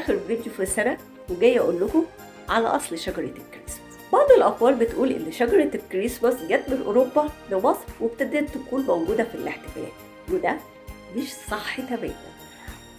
اخر فيديو في السنة وجاي اقول لكم على اصل شجرة الكريسماس. بعض الاقوال بتقول ان شجرة الكريسماس جت من اوروبا لمصر وابتدت تكون موجودة في الاحتفالات، وده مش صح تماما.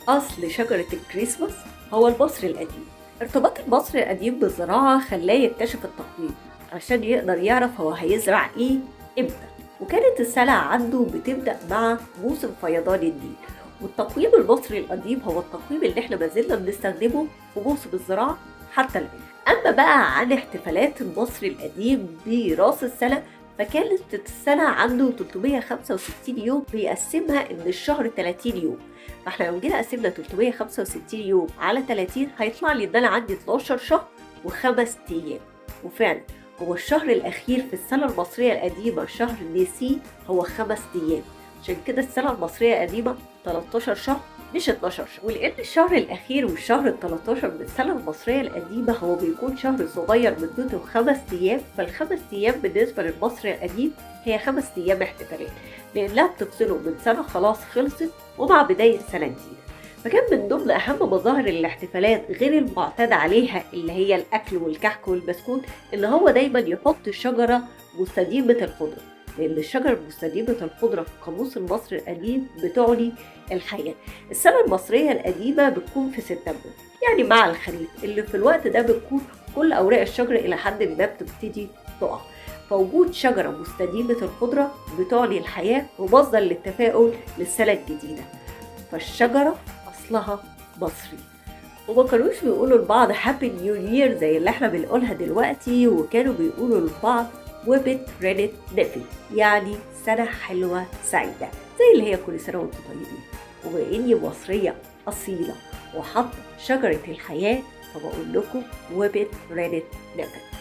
اصل شجرة الكريسماس هو المصري القديم. ارتباط المصري القديم بالزراعة خلاه يكتشف التقويم عشان يقدر يعرف هو هيزرع ايه امتى، وكانت السنة عنده بتبدأ مع موسم فيضان النيل. والتقويم المصري القديم هو التقويم اللي احنا ما زلنا بنستخدمه في موسم الزراعة حتى الآن. أما بقى عن احتفالات المصري القديم برأس السنة، فكانت السنة عنده 365 يوم، بيقسمها إن الشهر 30 يوم. فاحنا لو جينا قسمنا 365 يوم على 30 هيطلع لي إن أنا عندي 12 شهر وخمس أيام. وفعلا هو الشهر الأخير في السنة المصرية القديمة شهر نيسي هو 5 أيام، عشان كده السنة المصرية القديمة 13 شهر مش 12 شهر. ولأن الشهر الأخير والشهر ال 13 من السنة المصرية القديمة هو بيكون شهر صغير مدته 5 أيام، فالخمس أيام بالنسبة للمصري القديم هي 5 أيام احتفالات، لأنها بتفصله من سنة خلاص خلصت ومع بداية سنة جديدة. فكان من ضمن أهم مظاهر الاحتفالات غير المعتاد عليها اللي هي الأكل والكحك والبسكوت، إن هو دايما يحط شجرة مستديمة الخضرة، لأن الشجرة مستديمة الخضرة في القاموس المصري القديم بتعني الحياة. السنة المصرية القديمة بتكون في سبتمبر، يعني مع الخريف، اللي في الوقت ده بتكون كل أوراق الشجرة إلى حد ما بتبتدي تقع. فوجود شجرة مستديمة الخضرة بتعني الحياة ومصدر للتفاؤل للسنة الجديدة. فالشجرة أصلها مصري، وما كانوش بيقولوا لبعض هابي نيو يير زي اللي احنا بنقولها دلوقتي، وكانوا بيقولوا لبعض وبت رينت نفي، يعني سنة حلوة سعيدة، زي اللي هي كل سنة وانتم طيبين. وبما اني مصرية أصيلة وحاطة شجرة الحياة، فبقول لكم وبت رينت نفي.